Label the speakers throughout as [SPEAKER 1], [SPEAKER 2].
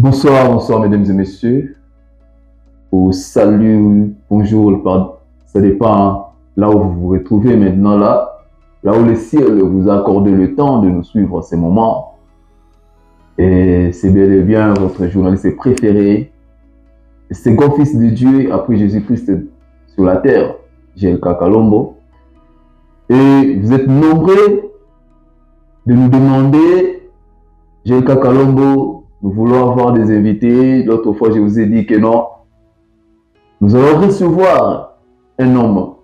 [SPEAKER 1] Bonsoir, bonsoir mesdames et messieurs. Au salut, bonjour, ça dépend là où vous vous retrouvez maintenant là où le ciel vous a accordé le temps de nous suivre en ces moments. Et c'est bel et bien votre journaliste préféré, le second fils de Dieu après Jésus-Christ sur la terre, GLK Kalombo. Et vous êtes nombreux de nous demander, GLK Kalombo, nous voulons avoir des invités. L'autre fois, je vous ai dit que non. Nous allons recevoir un homme.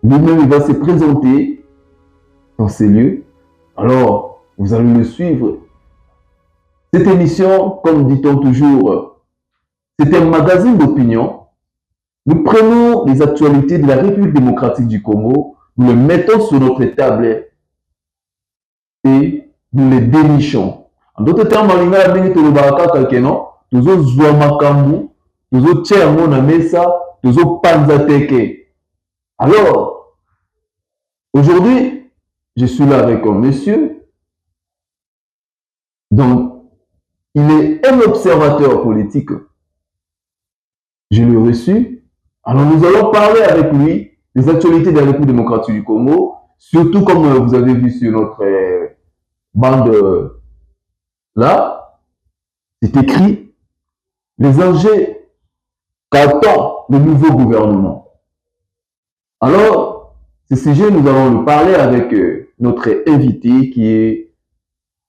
[SPEAKER 1] Lui-même, il va se présenter dans ces lieux. Alors, vous allez le suivre. Cette émission, comme dit-on toujours, c'est un magazine d'opinion. Nous prenons les actualités de la République démocratique du Congo, nous les mettons sur notre table et nous les dénichons. En d'autres termes, on va dire que nous alors, aujourd'hui, je suis là avec un monsieur, donc il est un observateur politique. Je l'ai reçu. Alors nous allons parler avec lui des actualités de la République démocratique du Congo, surtout comme vous avez vu sur notre bande là, c'est écrit les enjeux qu'attend le nouveau gouvernement. Alors, ce sujet, nous allons le parler avec notre invité qui est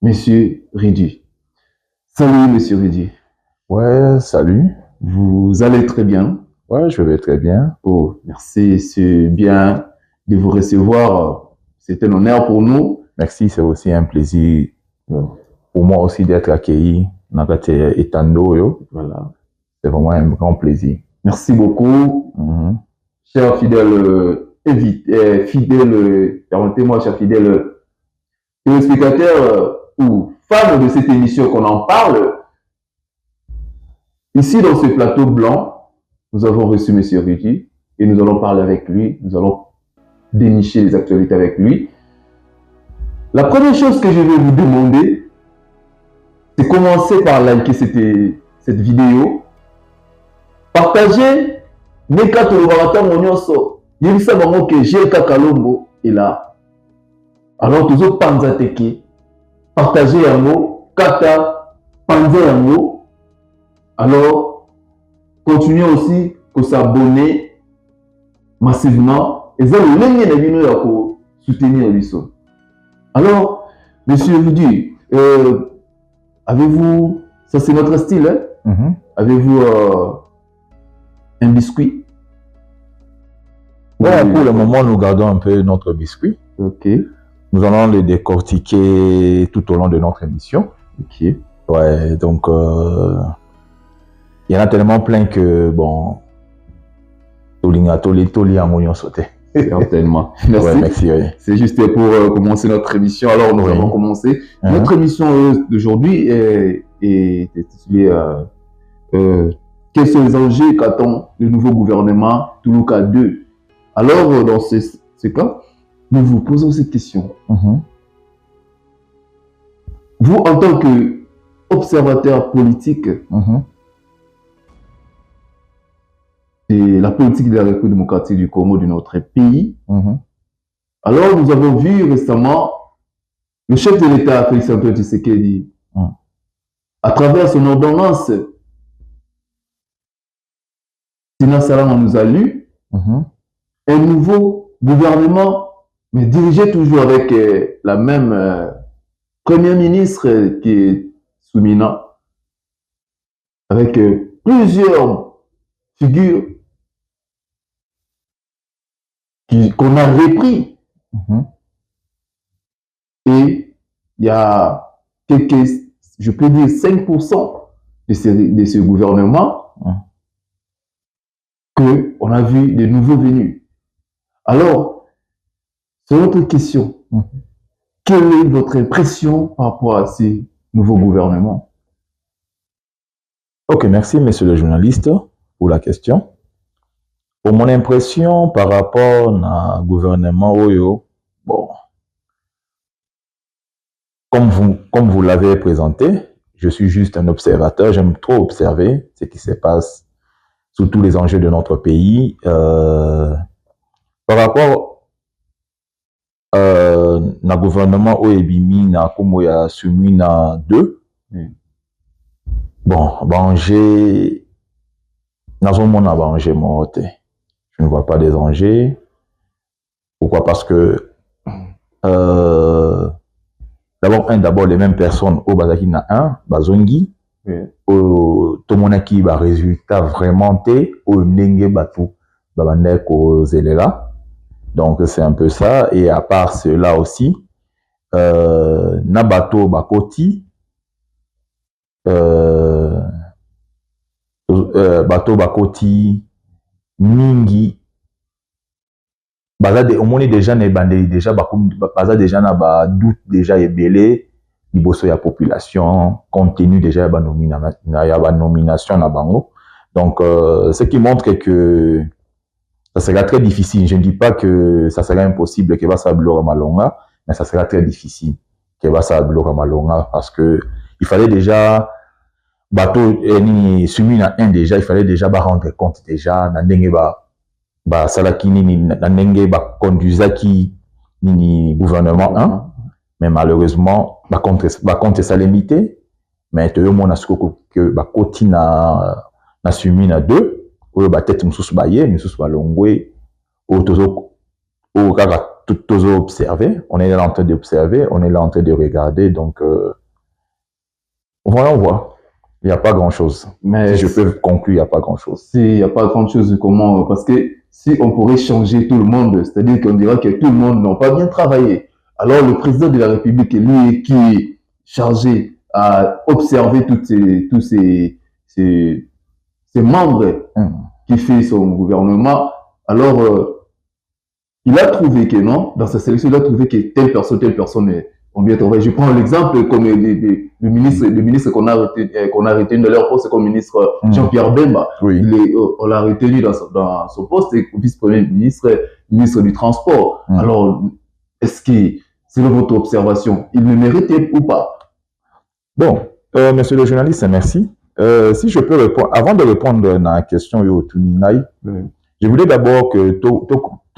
[SPEAKER 1] Monsieur Ridi. Salut Monsieur Ridi.
[SPEAKER 2] Ouais, salut.
[SPEAKER 1] Vous allez très bien?
[SPEAKER 2] Ouais, je vais très bien.
[SPEAKER 1] Oh, merci, c'est bien de vous recevoir. C'est un honneur pour nous.
[SPEAKER 2] Merci, c'est aussi un plaisir pour moi aussi d'être accueilli dans cette Etando.
[SPEAKER 1] Voilà.
[SPEAKER 2] C'est vraiment un grand plaisir.
[SPEAKER 1] Merci beaucoup. Cher fidèle permettez-moi, cher fidèle téléspectateur ou fan de cette émission qu'on en parle. Ici, dans ce plateau blanc, nous avons reçu M. Ridi et nous allons parler avec lui. Nous allons dénicher les actualités avec lui. La première chose que je vais vous demander, c'est commencer par liker cette vidéo. Partagez Neka Tolobarata Monyoso. Yebisa bango que GLK Kalombo est là. Alors, tous autres Panzateke, partagez yango, Kata, Panza yango. Alors, continuez aussi à s'abonner massivement. Et ça, vous l'aignez de vino yako soutenir l'issue. Alors, Monsieur Ridi, avez-vous, ça c'est notre style, hein? Avez-vous un biscuit?
[SPEAKER 2] Ouais, pour le moment, nous gardons un peu notre biscuit.
[SPEAKER 1] Ok.
[SPEAKER 2] Nous allons les décortiquer tout au long de notre émission.
[SPEAKER 1] Ok.
[SPEAKER 2] Ouais, donc, il y en a tellement plein que, bon, Toli à Mounion sauté.
[SPEAKER 1] Certainement. Merci.
[SPEAKER 2] Ouais, merci, oui.
[SPEAKER 1] C'est juste pour commencer notre émission. Alors, nous avons commencé. Notre émission d'aujourd'hui est intitulée quels sont les enjeux qu'attend le nouveau gouvernement Toulouka 2. Alors, dans ce cas, nous vous posons cette question. Vous, en tant qu'observateur politique, de la politique de la République démocratique du Congo de notre pays, alors nous avons vu récemment le chef de l'État, Félix Antoine Tshisekedi, à travers son ordonnance, Tina Salama nous a lu, un nouveau gouvernement, mais dirigé toujours avec la même Premier ministre qui est Soumina, avec plusieurs figures qu'on a repris. Et il y a quelques, je peux dire 5% de ce gouvernement qu'on a vu de nouveaux venus. Alors, c'est notre question. Quelle est votre impression par rapport à ces nouveaux gouvernements?
[SPEAKER 2] Ok, merci monsieur le journaliste pour la question. Pour mon impression par rapport au gouvernement Oyo, bon, comme vous l'avez présenté, je suis juste un observateur. J'aime trop observer ce qui se passe sur tous les enjeux de notre pays. Par rapport na gouvernement Oebimi, na Komo ya Sumi na 2. Bon, Banger, Nazomona Banger Morote. Je ne vois pas des enjeux. Pourquoi? Parce que d'abord les mêmes personnes au Bazaki na 1, Bazongi, au Tomonaki ba résultat vraiment té au Nenge Batu Babandek aux Zelela. Donc c'est un peu ça. Et à part cela aussi, Nabato Bakoti, Bato Bakoti, Mingi, Baza on est déjà déjà Baza déjà na ba doute déjà ébélé liboso ya population compte tenu déjà ba nomination na bango. Donc ce qui montre que ça sera très difficile. Je ne dis pas que ça sera impossible que va s'abloquer Malonga, mais ça sera très difficile que va s'abloquer Malonga parce que il fallait déjà bateau ni soumis na 1 déjà, il fallait déjà rendre compte déjà na ndenge ba salaki ni na ndenge ba conduisaki ni gouvernement 1, mais malheureusement ba contre ça limité, mais tout le monde a ce que ba koti na soumis na 2 ou ba tête mususu baye mususu balongwe ou tozo observer, on est là en train d'observer, on est là en train de regarder, donc voilà, on voit. Il n'y a pas grand-chose. Mais si je peux conclure, il n'y a pas grand-chose.
[SPEAKER 1] Il n'y a pas grand-chose, comment? Parce que si on pourrait changer tout le monde, c'est-à-dire qu'on dira que tout le monde n'a pas bien travaillé. Alors le président de la République, lui, qui est chargé à observer tous ces membres qui fait son gouvernement, alors il a trouvé que non, dans sa sélection, il a trouvé que telle personne ont bien travaillé. Je prends l'exemple comme le ministre qu'on a retenu de leur poste comme ministre Jean-Pierre Bemba.
[SPEAKER 2] Oui.
[SPEAKER 1] On l'a retenu dans son poste, vice-premier ministre du Transport. Alors, est-ce que, selon votre observation, il ne méritait ou pas?
[SPEAKER 2] Bon, monsieur le journaliste, merci. Si je peux répondre, avant de répondre à la question je voulais d'abord que tout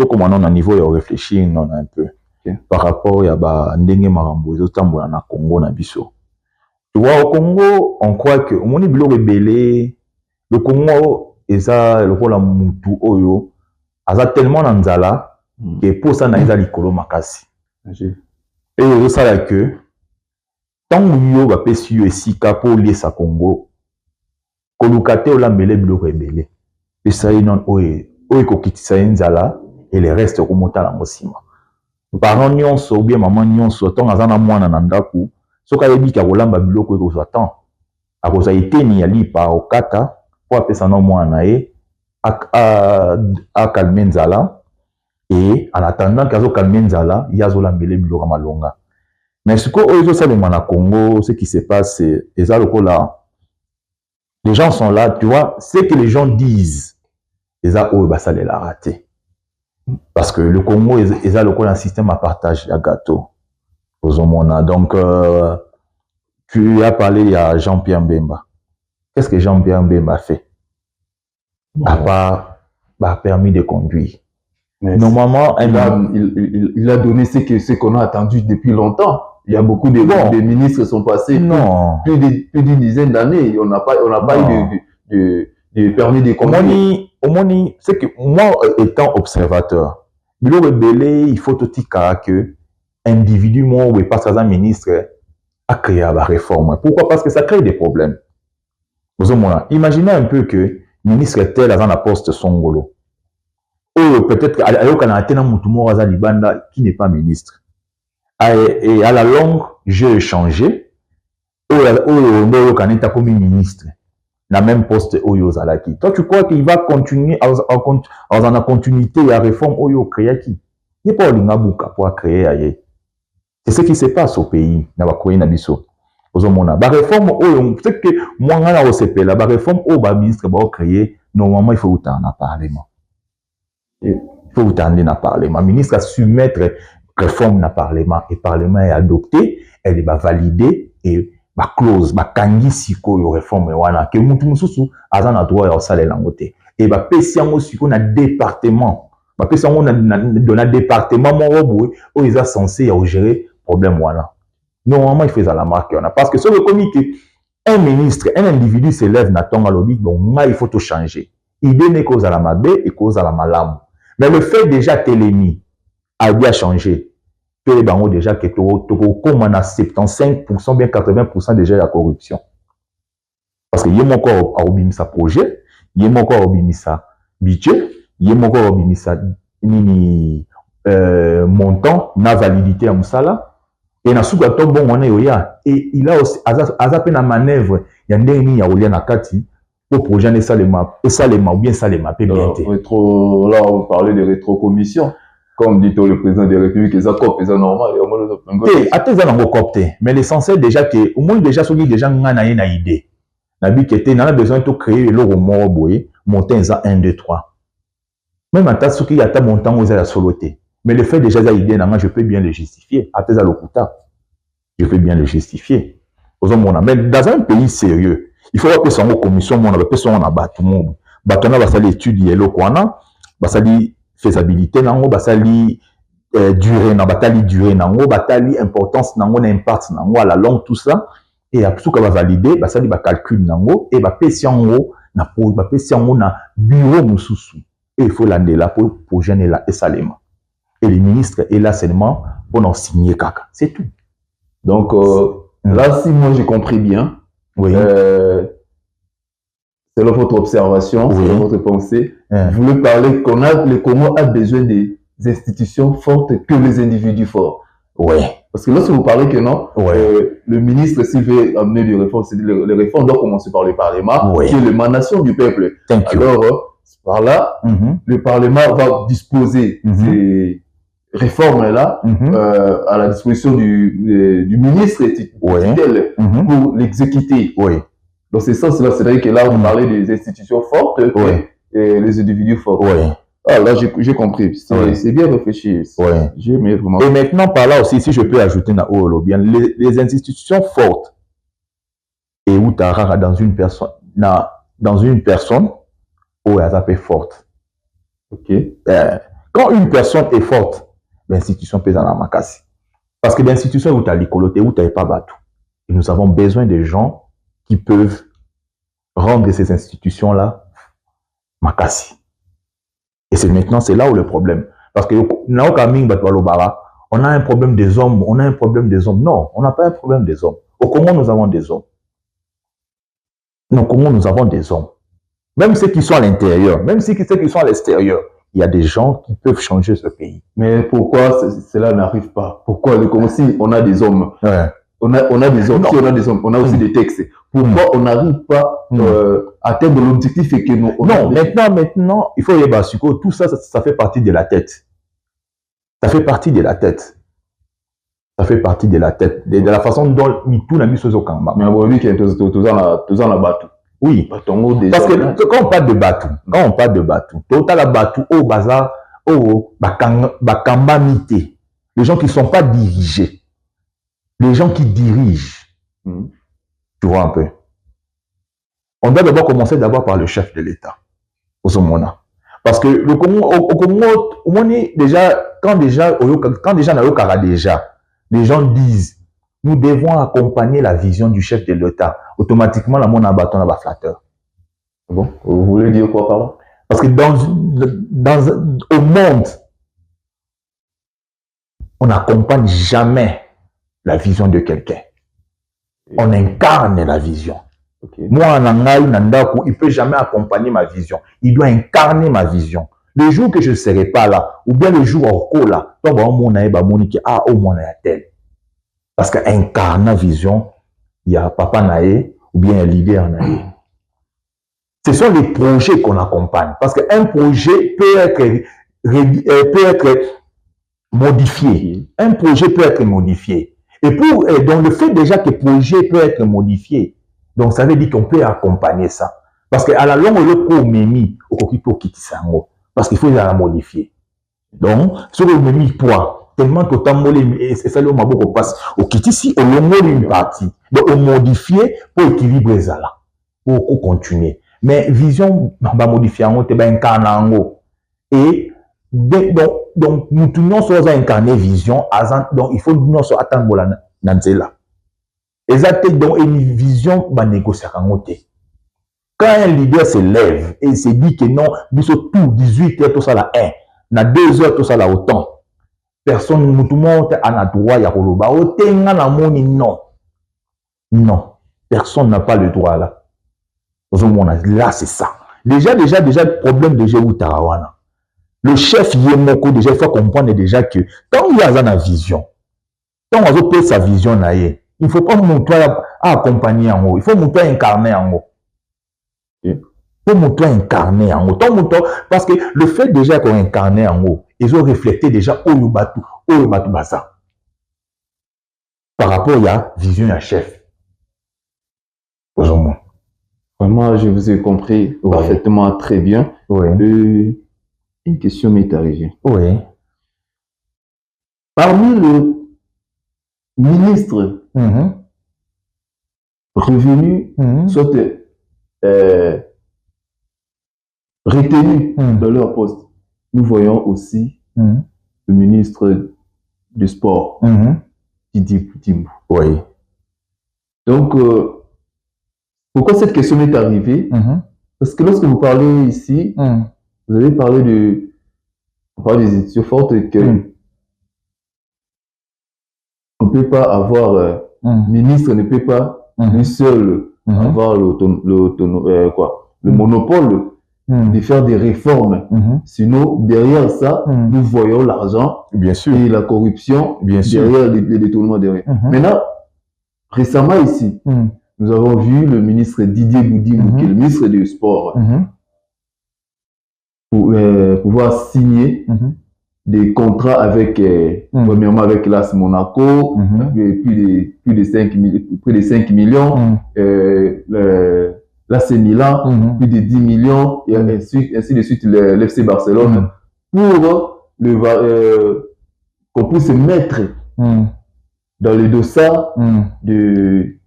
[SPEAKER 2] comme on a un niveau de réfléchir un peu par rapport à ndenge marambo ezotambola na Congo na biso. Tu vois, au Congo, on croit que on est bilo rebellé, le Congo eza le rôle mutu oyo aza tellement na nzala que pour ça na eza likolo makasi. Et au ça que tant yo ba pesi yo esika pour lier sa Congo kolukate olambele bilo rebellé. Et ça y non oyo kokitisa nzala et le reste remonta na mosima. Parents nyonso ou bien maman nyonso tant azana mwana na ndaku soka yebi ka kolamba biloko eko so temps akoza iteni ya lipa okata pour apesa na mwana e a calmer nzala et en attendant kazo calmer nzala yazo lambele biloko malonga. Mais ce que oyo ça le na Congo, ce qui se passe c'est eza lokola les gens sont là, tu vois, ce que les gens disent eza oyo basalela raté. Parce que le Congo est un système à partage à gâteau. Donc, tu as parlé à Jean-Pierre Bemba. Qu'est-ce que Jean-Pierre Bemba a fait? À part permis de conduire. Mais normalement,
[SPEAKER 1] il a donné ce qu'on a attendu depuis longtemps. Il y a beaucoup de ministres qui sont passés plus d'une dizaine d'années. On n'a pas eu de permis de conduire.
[SPEAKER 2] C'est que moi, étant observateur, il faut tout dire que individu, moi, ou pas un ministre, a créé la réforme. Pourquoi? Parce que ça crée des problèmes. Imaginez un peu que ministre tel avant la poste Songolo. Ou peut-être qui n'est pas ministre. Et à la longue, j'ai changé. Ou comme ministre. La même poste Oyo Zalaki. Toi, tu crois qu'il va continuer en la continuité à la réforme Oyo Créaki? Il n'y a pas de pour créer ailleurs. C'est ce qui se passe au pays. La réforme Oyo, c'est que moi, la réforme Oyo, ministre va créer, normalement, il faut vous en parler. Il faut vous en parler. Ma ministre a su mettre réforme na parlement et parlement est adopté, elle est validée et ba clause ba kangi siko yo réforme wana que mutu mususu aza na droit ya sala langote et ba pesi yango siko na département ba pesi yango na département moko boye o ils a censé gérer problème wana. Normalement il fait la marque wana parce que ce le commis que un ministre, un individu s'élève na tonga lobby donc il faut tout changer. Idée n'est cause à la mabe et cause à la malam. Mais le fait déjà Télémi a bien changé. Que les banques déjà que comme on a 75% bien 80% déjà la corruption. Parce que y a mon corps à obimisa projet, y a mon corps à obimisa budget, y a mon corps à obimisa nini montant na validité à Moussala et na souka to bon on est et il a aussi azapé na manœuvre y a ndeni ya olia na kati pour projet ne salema et salema ou bien salema bien
[SPEAKER 1] rétro là on parlait de rétrocommission. Comme dit le président de la République, ils ont copé, c'est normal.
[SPEAKER 2] Mais l'essentiel déjà que, au moins déjà, ceux qui déjà n'ont une idée. Nabi qui était, n'a besoin de créer le roman boy, monter un 1, 2, 3. Même à ta ceux qui a ta montant aux la soloté. Mais le fait déjà d'idée, je peux bien le justifier. À tes alokuta, je peux bien le justifier. Mais dans un pays sérieux, il faut appeler son commission, on appelle son abat tout le monde. Batona va s'aller étudier le Kwana, va s'aller faisabilité nango basali durée na batali durée nango batali importance nango na impact nango à la longue tout ça et après tout va valider basali ba calcul nango et ba pesi yango na bureau mususu et il faut l'année là pour projet là et salema et le ministre est là seulement pour en signer kaka c'est tout.
[SPEAKER 1] Donc là si moi j'ai compris bien, oui. Selon votre observation, oui. Selon votre pensée, vous voulez parler qu'on a, le Congo a besoin des institutions fortes que les individus forts.
[SPEAKER 2] Oui.
[SPEAKER 1] Parce que lorsque vous parlez que non, le ministre, s'il veut amener des réformes, les réformes doivent commencer par le Parlement, qui est l'émanation du peuple. Alors, par là, le Parlement va disposer ces réformes-là à la disposition du ministre titulaire pour l'exécuter.
[SPEAKER 2] Oui.
[SPEAKER 1] Dans ce sens-là, c'est-à-dire que là, on parlait des institutions fortes et les individus forts.
[SPEAKER 2] Oui.
[SPEAKER 1] Ah, là, j'ai compris. C'est bien réfléchi. J'ai aimé vraiment.
[SPEAKER 2] Et maintenant, par là aussi, si je peux ajouter bien les institutions fortes et où tu as dans une personne, où elle est forte.
[SPEAKER 1] Ok.
[SPEAKER 2] Quand une personne est forte, l'institution pèse dans la makasi. Parce que l'institution où tu as l'écoloté, où tu n'as pas battu. Et nous avons besoin de gens qui peuvent rendre ces institutions-là makasi. Et c'est maintenant, c'est là où le problème. Parce que on a un problème des hommes, on a un problème des hommes. Non, on n'a pas un problème des hommes. Au Congo, nous avons des hommes. Au Congo, nous avons des hommes. Même ceux qui sont à l'intérieur, même ceux qui sont à l'extérieur, il y a des gens qui peuvent changer ce pays.
[SPEAKER 1] Mais pourquoi cela n'arrive pas? Pourquoi le Congo, si on a des hommes, on a des hommes, si on a des hommes, on a aussi des textes. Pourquoi on n'arrive pas à atteindre l'objectif et que nous...
[SPEAKER 2] Non, maintenant, il faut y avoir tout ça, ça fait partie de la tête. Ça fait partie de la tête. Ça fait partie de la tête. De la façon dont tout n'a mis sur le Kamba.
[SPEAKER 1] Mais on voit qu'il y a tout en bateau.
[SPEAKER 2] Oui. Parce que quand on parle de bateau, tout à la bateau, au bazar, au bakamba mité. Les gens qui ne sont pas dirigés. Les gens qui dirigent. Tu vois un peu. On doit d'abord commencer par le chef de l'État. Au Somona. Parce que le Congo, au Congo, quand les gens disent, nous devons accompagner la vision du chef de l'État. Automatiquement, la monde a bâton à flatteur.
[SPEAKER 1] Bon, vous voulez dire quoi par là?
[SPEAKER 2] Parce que au monde, on n'accompagne jamais la vision de quelqu'un. On incarne la vision. Moi, il ne peut jamais accompagner ma vision. Il doit incarner ma vision. Le jour que je ne serai pas là, ou bien le jour où là, parce qu'incarner la vision, il y a papa naé, ou bien un leader naé. Ce sont les projets qu'on accompagne. Parce qu'un projet peut être modifié. Un projet peut être modifié. Et donc le fait déjà que le projet peut être modifié, donc ça veut dire qu'on peut accompagner ça. Parce qu'à la longue, le pro-mémi, parce qu'il faut la modifier. Donc, sur le mémi point, tellement que tamboli et ça le maboko passe au kitisi au longo une partie donc on modifier pour équilibrer ça là pour continuer mais vision va modifier en te ba incarner en et donc nous tournons sur incarner vision donc il faut nous sur attendre la nanzela exact donc une vision va négocier en côté. Quand un leader se lève et se dit que non, tout 18 heures, tout ça là, na 2 heures, tout ça là, autant. Personne, tout le monde a droit, ya koloba. Non. Non. Personne n'a pas le droit là. Là, c'est ça. Déjà, le problème de Jéhu Tarawana. Le chef Yemoko, déjà, il faut comprendre déjà que quand il y a une vision, quand on veut sa vision, il ne faut pas montrer à accompagner en haut. Il faut montrer à incarner en haut. Pour montrer incarné en haut. Parce que le fait déjà qu'on incarné en haut, ils ont reflété déjà Oyubatu Basa. Par rapport à la vision à chef.
[SPEAKER 1] Vraiment, je vous ai compris parfaitement très bien.
[SPEAKER 2] Oui.
[SPEAKER 1] Une question m'est arrivée.
[SPEAKER 2] Oui.
[SPEAKER 1] Parmi le ministre revenu, soit retenus dans leur poste, nous voyons aussi le ministre du sport, Didier Poutimbo.
[SPEAKER 2] Oui.
[SPEAKER 1] Donc, pourquoi cette question est arrivée? Parce que lorsque vous parlez ici, vous avez parlé des études fortes que on ne peut pas avoir, ministre ne peut pas lui seul avoir le monopole de faire des réformes. Sinon, derrière ça, nous voyons l'argent et la corruption derrière les détournements derrière. Maintenant, récemment ici, nous avons vu le ministre Didier Boudimou, qui est le ministre du Sport, pour pouvoir signer des contrats avec, premièrement avec l'AS Monaco, plus de 5 millions, l'AC Milan, plus de 10 millions, et ainsi de suite l'FC Barcelone, pour qu'on puisse se mettre dans le dossard de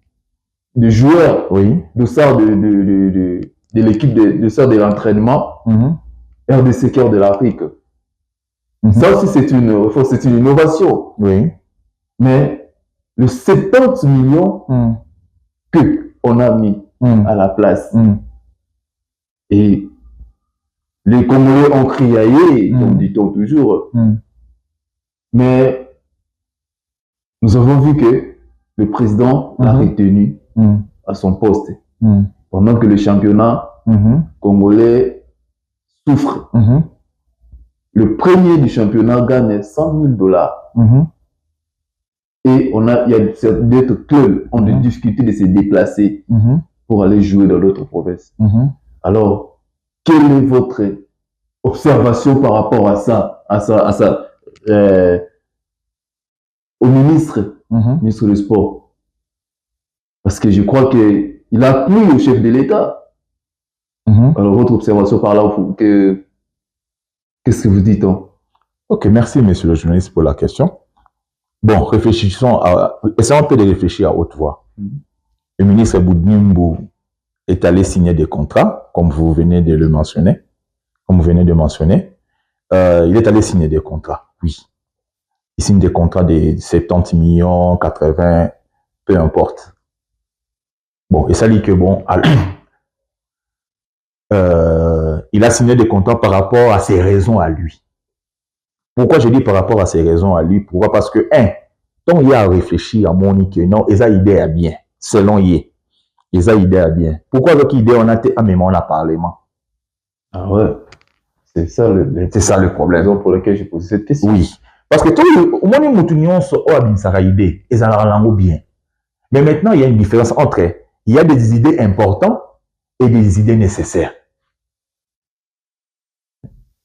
[SPEAKER 1] joueurs, dossard de l'équipe, dossard de l'entraînement, RDC Cœur de l'Afrique. Ça aussi, c'est une innovation.
[SPEAKER 2] Oui.
[SPEAKER 1] Mais le 70 millions qu'on a mis à la place, et les Congolais ont criaillé, comme dit-on toujours, mais nous avons vu que le président l'a retenu à son poste, pendant que le championnat congolais souffre. Le premier du championnat gagne $100,000. Et il y a d'autres clubs qui ont discuté de se déplacer pour aller jouer dans d'autres provinces. Alors, quelle est votre observation par rapport à ça, au ministre du Sport? Parce que je crois qu'il a plu au chef de l'État. Alors, votre observation par là, qu'est-ce que vous dites?
[SPEAKER 2] Ok, merci, monsieur le journaliste, pour la question. Bon, essayons un peu de réfléchir à haute voix. Le ministre Boudimbo est allé signer des contrats, comme vous venez de le mentionner. Il est allé signer des contrats, oui. Il signe des contrats de 70 millions, 80, peu importe. Bon, et ça dit que bon, il a signé des contrats par rapport à ses raisons à lui. Pourquoi je dis par rapport à ses raisons à lui? Pourquoi? Parce que, tant il y a à réfléchir à mon que non, ils ont idée à bien, selon lui. Ils ont idée à bien. Pourquoi avec idée on a été à même la parlement?
[SPEAKER 1] Ah ouais, c'est ça le problème. Raison pour lequel j'ai posé cette question.
[SPEAKER 2] Oui, parce que au moins nous moutunions sur sa idée, ils ont bien. Mais maintenant il y a une différence entre il y a des idées importantes et des idées nécessaires.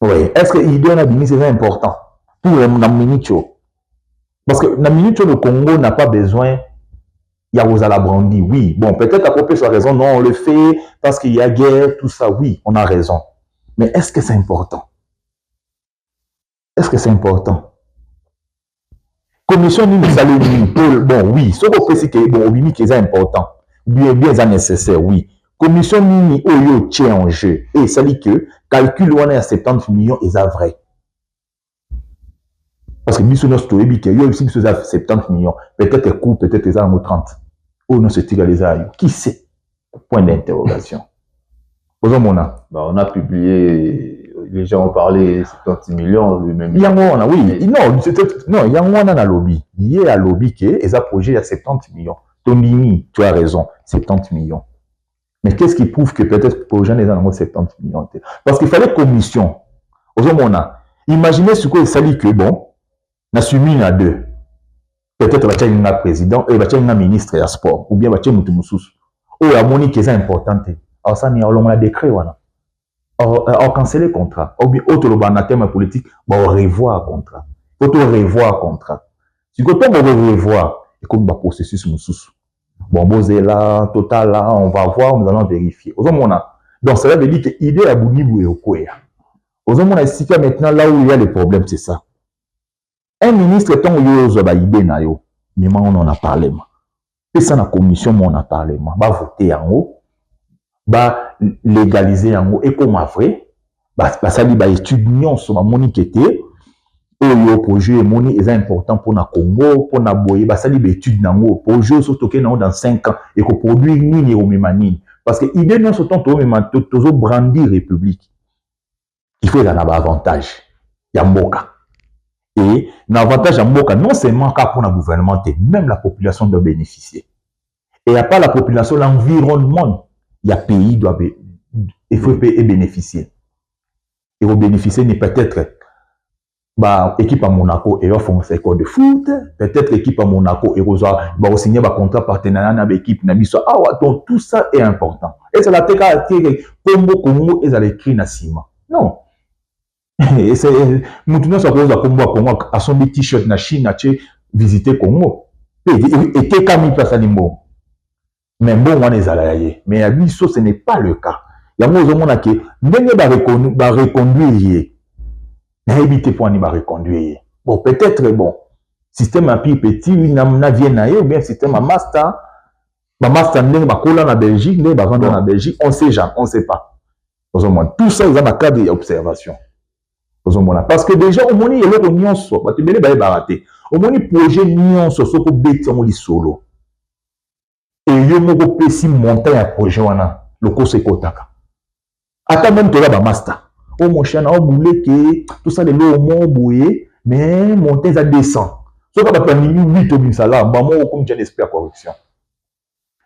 [SPEAKER 2] Oui. Est-ce que l'idée on a dit c'est important pour la minute? Parce que la minute le Congo n'a pas besoin. Il y a Rosala Brandi, oui. Bon, peut-être à propos sa raison, non, on le fait parce qu'il y a guerre, tout ça, oui, on a raison. Mais est-ce que c'est important? Est-ce que c'est important? Commission ni salé ni bon oui, ce qu'on fait c'est que bon obimi qui est important, bien nécessaire oui. Commission ni oyo tient en jeu et ça dit que calcul on est à 70 millions et ça vrai. Parce que nous nos story que yo aussi nous à 70 millions, peut-être coût, peut-être ça en 30. Ou non se tire les aïeux. Qui sait? Point d'interrogation.
[SPEAKER 1] On a publié, les gens ont parlé 70 millions lui-même.
[SPEAKER 2] Il y a un oui. Non, il y a un lobby. Il y a un lobby qui est un projet à 70 millions. Tonini, tu as raison, 70 millions. Mais qu'est-ce qui prouve que peut-être le projet n'est pas 70 millions? Parce qu'il fallait commission. Imaginez ce que ça dit que bon, on a suivi à deux. Peut-être qu'il y a un président, et il y a un ministre de sport, ou bien il y a un moussous. Oh, la monnaie qui est importante. Alors ça, il y a un décret. On canceller le contrat. Ou bien, autre le thème politique, on revoir le contrat. Il faut revoir le contrat. Si on revoir, et comme un processus moussous. Bon, Bosé là, Total là, on va voir, nous allons vérifier. Donc, cela veut dire que l'idée à Bounibou est au quoi. Maintenant, là où il y a les problèmes, c'est ça. Un ministre, tant qu'il y a une idée, mais on en a parlé. Et ça, la commission, on en a parlé. Va voter en haut, va légaliser en haut. Et comme vrai, ça dit, étudiants sur la monnaie qui était, le projet est important pour le Congo, pour la Boye, ça dit, études en haut. Projet, surtout dans 5 ans, et qu'on produit ni au même. Parce que l'idée, non, c'est toujours brandir République. Il faut y avoir un avantage. Il y a un moka. Et l'avantage à Mboka, non seulement pour le gouvernement, même la population doit bénéficier. Et il n'y a pas la population, l'environnement, il y a pays doit bénéficier. Et au bénéficier, n'est peut-être équipe à Monaco et offre un secteur de foot, peut-être équipe à Monaco et va signer un contrat partenariat avec l'équipe. Donc tout ça est important. Et c'est la TK Congo et ça l'écrit Nassima. Non. Et c'est maintenant ça cause à Congo à son t-shirt na Chine à visiter Congo et t'es comme place à l'imbo mais bon on est allé mais à lui ce n'est pas le cas il y a moins au monde qui va reconduire n'a évité pour n'y va reconduire bon peut-être bon système un peu petit n'a vient naïe ou bien système à master n'est pas coller en Belgique n'est pas vendre en Belgique on sait jamais on sait pas tout ça ils ont un cadre d'observation. Parce que déjà, au moment où il y a l'union, tu peux barater. Au moment où le projet union, c'est ce que bête on solo. Et il y a un petit montant un projet le cours c'est kotaka. Attends même tu as master. Oh mon chien, on voulait que tout ça de l'eau au monde bouillé, mais monter ça descend. Ce qu'on appelle 8 au salaire, maman comme j'ai l'esprit à corruption.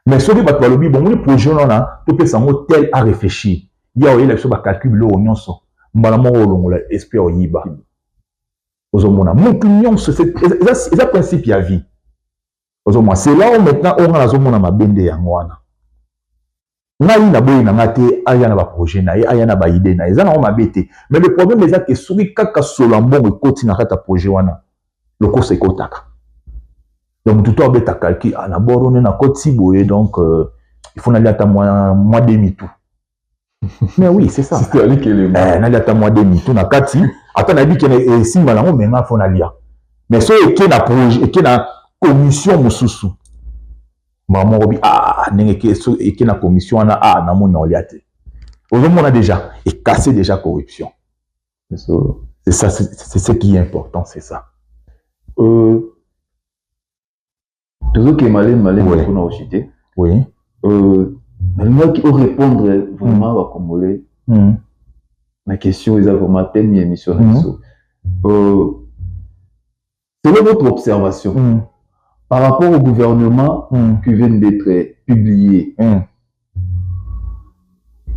[SPEAKER 2] Mais ce qui va te le dire, bon, le projet là, tu peux s'en tel à réfléchir. Il y a eu la calcul l'eau union so. Malamo olongola esprit oyiba ozomona mukunion c'est un principe ya vie ozomona c'est là où maintenant on a ozomona mabende ya ngwana ngai na boyi na ngate aya na ba projet na aya na ba idée na ezana o mabete mais le problème est que souri kaka solambon ekoti na kata projet wana loko se kotaka donc tout a beta calcul na borone na koti boye donc il faut n'aller à moi demi tout. Mais oui, c'est ça.
[SPEAKER 1] C'est à que les
[SPEAKER 2] mois demi tout na kati. Attends, on a dit qu'il y a si malamo mais na fona lia. Mais ce qui est na projet, qui est na commission mususu. Maman obi nenge qui est na commission na na mon oliate. Aujourd'hui on a déjà et cassé déjà corruption. C'est ça, c'est ce qui est important, c'est ça.
[SPEAKER 1] Tout ce qui est malin qu'on a rejeté.
[SPEAKER 2] Oui.
[SPEAKER 1] Mais moi qui répondre vraiment à Congolais, ma question est vraiment thème de l'émission. Selon votre observation, par rapport au gouvernement qui vient d'être publié,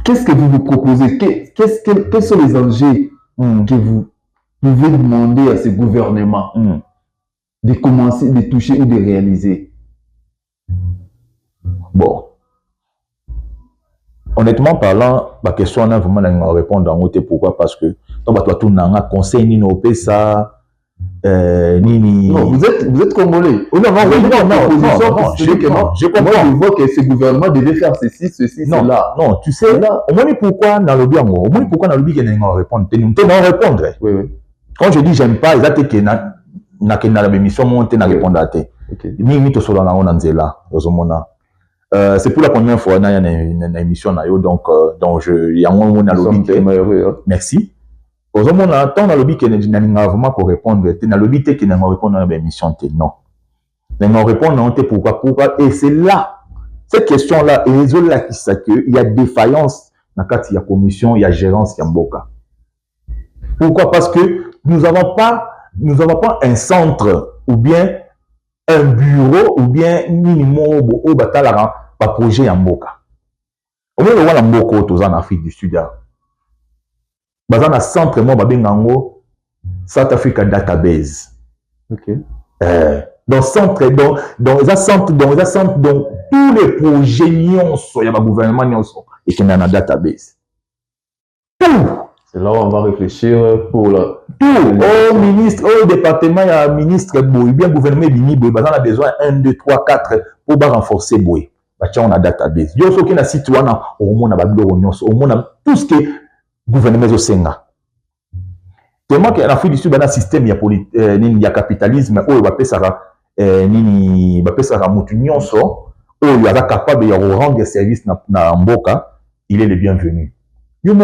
[SPEAKER 1] qu'est-ce que vous vous proposez? Quels sont les enjeux que vous pouvez demander à ce gouvernement de commencer, de toucher ou de réaliser?
[SPEAKER 2] Bon. Honnêtement parlant, ma question là vraiment répondre en côté pourquoi parce que toi tout n'anga conseil ni no pesa ni
[SPEAKER 1] non vous êtes congolais.
[SPEAKER 2] Oh, non,
[SPEAKER 1] je comprends. Je vois que ce gouvernement devait faire ceci cela.
[SPEAKER 2] Non, tu sais là au moins pourquoi dans le bien au moins pourquoi dans le bien qu'il n'anga répondre tu n'as répondre.
[SPEAKER 1] Oui.
[SPEAKER 2] Quand je dis j'aime pas exactement que na l'émission monte na répondre à te. Ni to solo na on nzela ozomona. C'est pour la première fois na une émission na yo donc je yango na lobby. Merci. Ozomona tant na lobby que na vraiment pour répondre te na lobby te que na répondre à l'émission te non. Na répondre on te pourquoi et c'est là cette question là et là qui ça que il y a défaillance dans il y a commission il y a gérance il y a mboka. Pourquoi? Parce que nous n'avons pas un centre ou bien un bureau ou bien minimum au batalara par projet en mboka. Au moins le mboka en Afrique du Sud. Dans un centre moi babengango South Africa Database.
[SPEAKER 1] OK.
[SPEAKER 2] Dans centre dans un centre donc tous les projets il y a un gouvernement et qui est dans la database. Tout.
[SPEAKER 1] C'est là où on va réfléchir pour le
[SPEAKER 2] tout. Au ministre, au département, il y a un ministre, bien gouvernement, on a besoin 1, 2, 3, 4 pour renforcer. On a database. Il y a aussi un site où on a tout ce que le gouvernement est au Sénat. Tellement qu'en Afrique du Sud, il y a un système, il y a capitalisme, où il va faire il y a capable de rendre service dans Mboka, il est le bienvenu. Bon,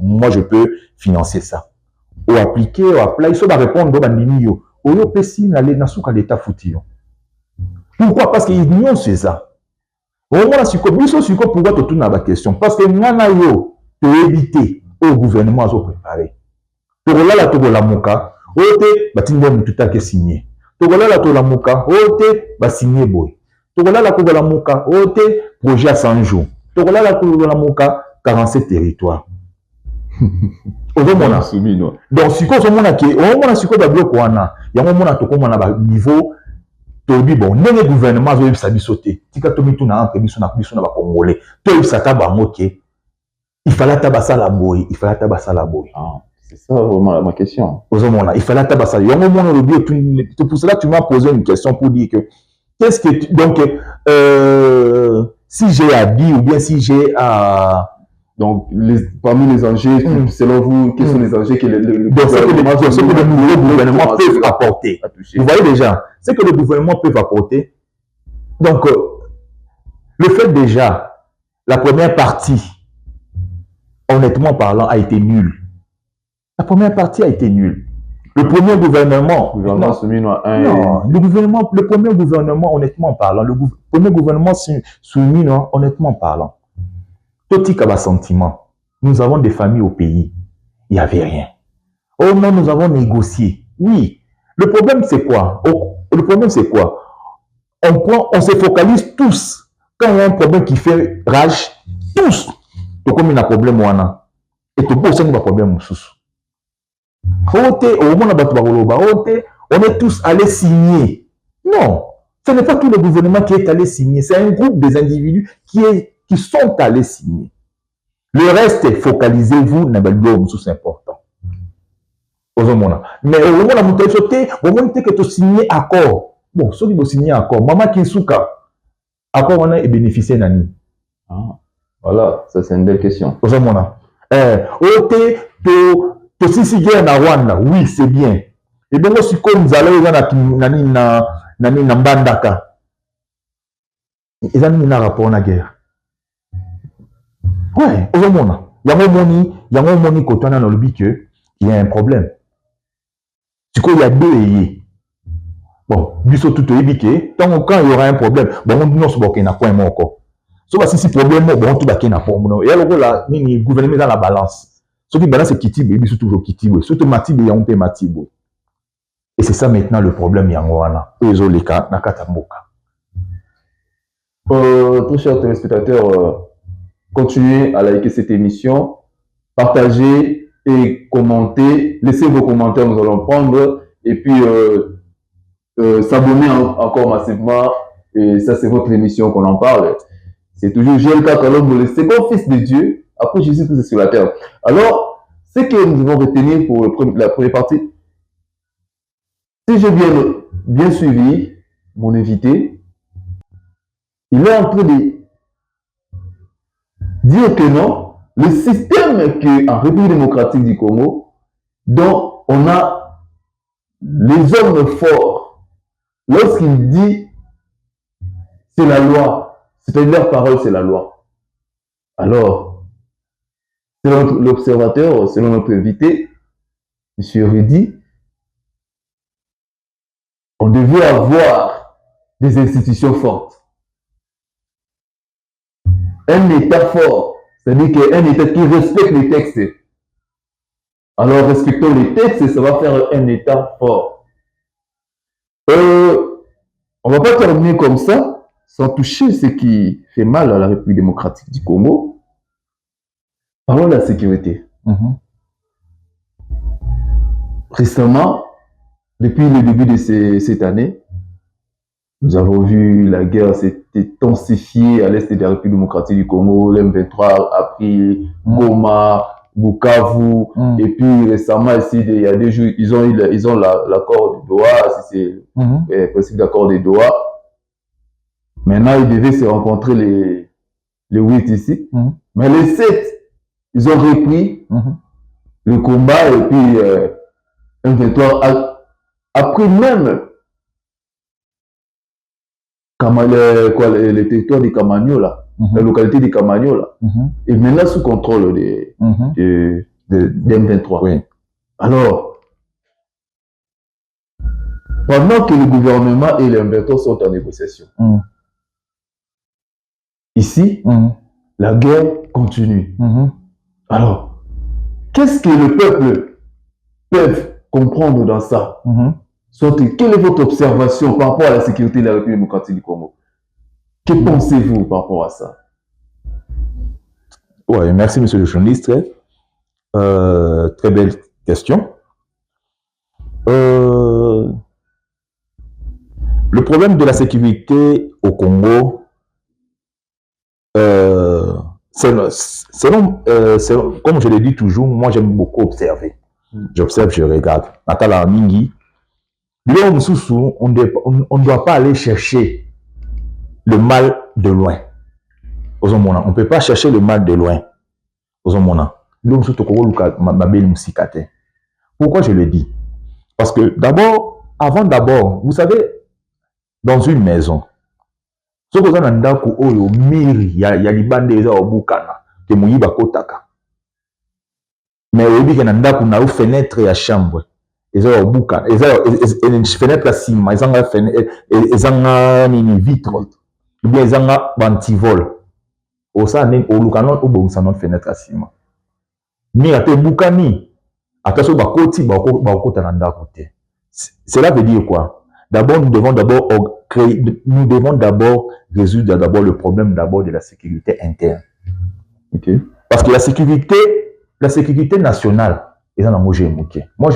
[SPEAKER 2] moi je peux financer ça. Ou appliquer, ou appliquer, il faut répondre au bandinio. Ou yo pesi na l'état foutu. Pourquoi? Parce qu'il n'y a c'est ça. Au moins, pourquoi tu tournes à la question? Parce que nous pour éviter au gouvernement à préparer. Pour là, tu la moka, ote, batingo mututa ke signé. Pour là, tu la moka, ote, ba signé boy. Pour là, la moka, ote, projet à 100 jours. Pour là, la moka, 47 territoires. Donc, si on a niveau, bon, le gouvernement a sauté. Si on a Congolais, il fallait tabasser la boy. Il fallait tabasser la boy.
[SPEAKER 1] C'est ça vraiment ma question.
[SPEAKER 2] Il fallait tabasser. C'est pour cela que tu m'as posé une question pour dire que qu'est-ce que donc si j'ai à dire ou bien si j'ai à
[SPEAKER 1] donc parmi les enjeux selon vous quels sont les enjeux que le
[SPEAKER 2] gouvernement peut apporter. Vous voyez déjà ce que le gouvernement peut apporter. Donc le fait déjà la première partie honnêtement parlant a été nulle. La première partie a été nulle. Le premier gouvernement, le premier gouvernement, honnêtement parlant, premier gouvernement soumis, honnêtement parlant, tout a sentiment. Nous avons des familles au pays, il n'y avait rien. Oh non, nous avons négocié. Oui. Le problème c'est quoi? Le problème c'est quoi? On se focalise tous. Quand il y a un problème qui fait rage, tous. Donc comme il y a un problème, et tout le monde a un problème. On est tous allés signer. Non, ce n'est pas tout le gouvernement qui est allé signer. C'est un groupe des individus qui sont allés signer. Le reste, focalisez-vous dans le c'est important. Mais au moment où vous avez que tu signes accord. Bon, ceux qui vont signer accord, maman qui souka, accord on a bénéficié nani.
[SPEAKER 1] Voilà, ça c'est une belle question.
[SPEAKER 2] Si guerre na Rwanda, oui, c'est bien. Et bien, si comme nous allons na Mbandaka, ils ont un rapport à la guerre. Ouais, il y a un moni quand on a dans le but qu'il y a un problème. Du coup, il y a deux et bon, du tout tout ébiqué. Tant quand il y aura un problème, bon, on dit non, c'est bon, qu'il n'y a pas un mot encore. Sauf si c'est problème, bon, tout va qu'il n'y a pas un mot. Et alors là, le gouvernement dans la balance. Ce qui balance c'est Kitibo, il est toujours Kitibo. Surtout Matibo, il y a un peu Matibo. Et c'est ça maintenant le problème, Yangoana. Ezoleka, Nakatamboka.
[SPEAKER 1] Très chers téléspectateurs, continuez à liker cette émission, partagez et commentez. Laissez vos commentaires, nous allons prendre. Et puis, s'abonner encore massivement. Et ça, c'est votre émission qu'on en parle. C'est toujours GLK Kalombo, le second fils de Dieu. Après Jésus, tout est sur la terre. Alors, ce que nous devons retenir pour la première partie, si j'ai bien suivi mon invité, il est en train de dire que non, le système qu'en République démocratique du Congo, dont on a les hommes forts, lorsqu'ils disent c'est la loi, c'est-à-dire leur parole, c'est la loi. Alors, selon l'observateur, selon notre invité, M. Rudy, on devait avoir des institutions fortes. Un État fort, c'est-à-dire qu'un État qui respecte les textes. Alors, respectons les textes, ça va faire un État fort. On ne va pas terminer comme ça, sans toucher ce qui fait mal à la République démocratique du Congo. Parlons de la sécurité. Récemment, depuis le début de cette année, nous avons vu la guerre s'est intensifiée à l'est de la République démocratique du Congo. L'M23 a pris Goma, Bukavu, et puis récemment, ici, il y a des jours, ils ont l'accord de Doha, c'est le principe d'accord de Doha. Maintenant, ils devaient se rencontrer les 8 ici. Mais les 7, ils ont repris le combat, et puis M23 a pris même les territoires de Camagnola, la localité de Camagnola, et maintenant sous contrôle de M23.
[SPEAKER 2] Oui.
[SPEAKER 1] Alors, pendant que le gouvernement et les M23 sont en négociation, ici, la guerre continue. Alors, qu'est-ce que le peuple peut comprendre dans ça? Quelle est votre observation par rapport à la sécurité de la République démocratique du Congo? Que pensez-vous par rapport à ça?
[SPEAKER 2] Oui, merci, monsieur le journaliste. Très belle question. Le problème de la sécurité au Congo, selon, comme je le dis toujours, moi j'aime beaucoup observer. J'observe, je regarde. Natala Mingi, on ne doit pas aller chercher le mal de loin. On ne peut pas chercher le mal de loin. Pourquoi je le dis? Parce que d'abord, vous savez, dans une maison, ce que vous avez il y a libande eza obukana que muyiba kotaka. Mais au début, il y a une fenêtre et chambre. Ils ont obukana, une fenêtre à cima, ils ont une vitre, ou bien ils ont un antivol. Au sein au lukana ou bon ça notre fenêtre à cima. Mais à te bukani, après ça bakoti bakota nanda côté. Cela veut dire quoi? D'abord, nous devons d'abord résoudre d'abord le problème d'abord de la sécurité interne.
[SPEAKER 1] Okay.
[SPEAKER 2] Parce que la sécurité nationale, moi je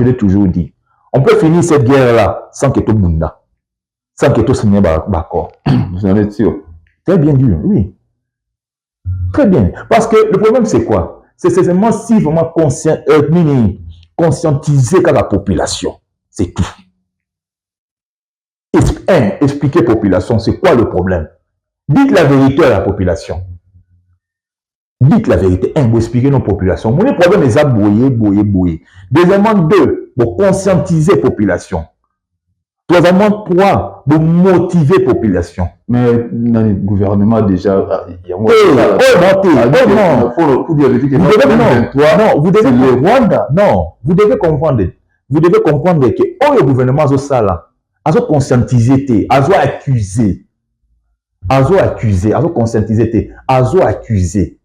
[SPEAKER 2] l'ai toujours dit, on peut finir cette guerre-là sans que tout bunda, sans que tout signe d'accord.
[SPEAKER 1] Vous en êtes sûr?
[SPEAKER 2] Très bien dit, oui. Très bien. Parce que le problème, c'est quoi? C'est seulement si vraiment conscientiser la population. C'est tout. Expliquer la population, c'est quoi le problème? Dites la vérité à la population. Dites la vérité. Vous expliquez nos populations. Mon problème est à bouiller. Deuxièmement, pour conscientiser la population. Troisièmement, pour motiver la population.
[SPEAKER 1] Mais dans le gouvernement, déjà, il y a
[SPEAKER 2] non, vous devez comprendre. Non, vous devez comprendre. Vous devez comprendre que le gouvernement a ça là. A conscientiser, a accuser. A conscientiser, a accuser.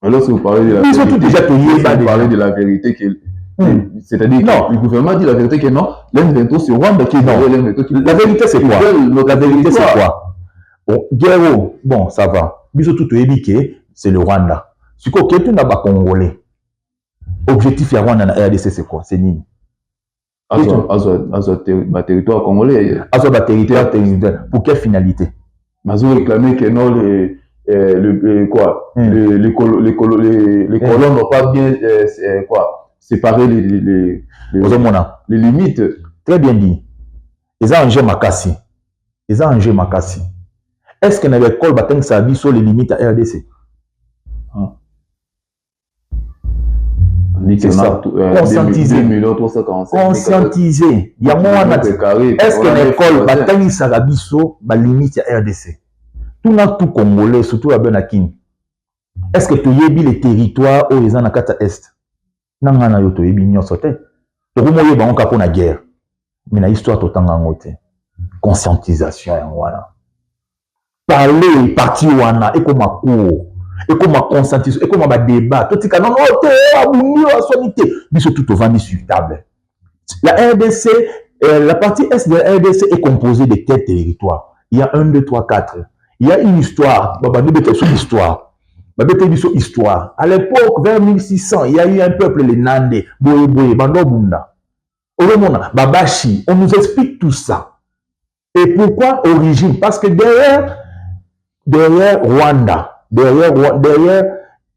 [SPEAKER 1] Alors, si vous parlez de la vérité, vous parlez de la vérité que c'est-à-dire que le gouvernement dit la vérité que non, l'M23 c'est Rwanda qui est derrière l'M23.
[SPEAKER 2] La vérité c'est quoi? La vérité c'est quoi? Bon, ça va. C'est le Rwanda. Ce que tu n'as pas congolais. Objectif à Rwanda na RDC c'est quoi? C'est Nini?
[SPEAKER 1] Ma territoire congolais.
[SPEAKER 2] Territoire. Pour quelle finalité?
[SPEAKER 1] Ils ont réclamé que non, les colons n'ont pas bien séparé les limites.
[SPEAKER 2] Très bien dit. Ils ont enjeu Makassi. Est-ce que dans l'école, ça a sur les limites à RDC? C'est ça. Conscientiser.
[SPEAKER 1] 2
[SPEAKER 2] conscientiser. Il y a moins. Est-ce que l'école va tenir sa rabisso, la limite à RDC? Tout n'a tout congolais, surtout à Benakin. Est-ce que tu y as les territoires où les gens ont est? Non, non, non, tu y as bien sauté. Tu as eu un capon à guerre. Mais la histoire tout en angoté. Conscientisation, voilà. Parler, partir, wana, et comme un cours. Et comme un conscientisation, et comme un débat. Tout est non, non, tu es abonné à la sanité. Mais c'est tout au vent sur table. La RDC, la partie Est de la RDC est composée de quels territoires? Il y a 1, 2, 3, 4. Il y a une histoire. Histoire. À l'époque, vers 1600, il y a eu un peuple, les Nandé, Boé, Bandobunda. Babashi. On nous explique tout ça. Et pourquoi origine? Parce que derrière Rwanda, derrière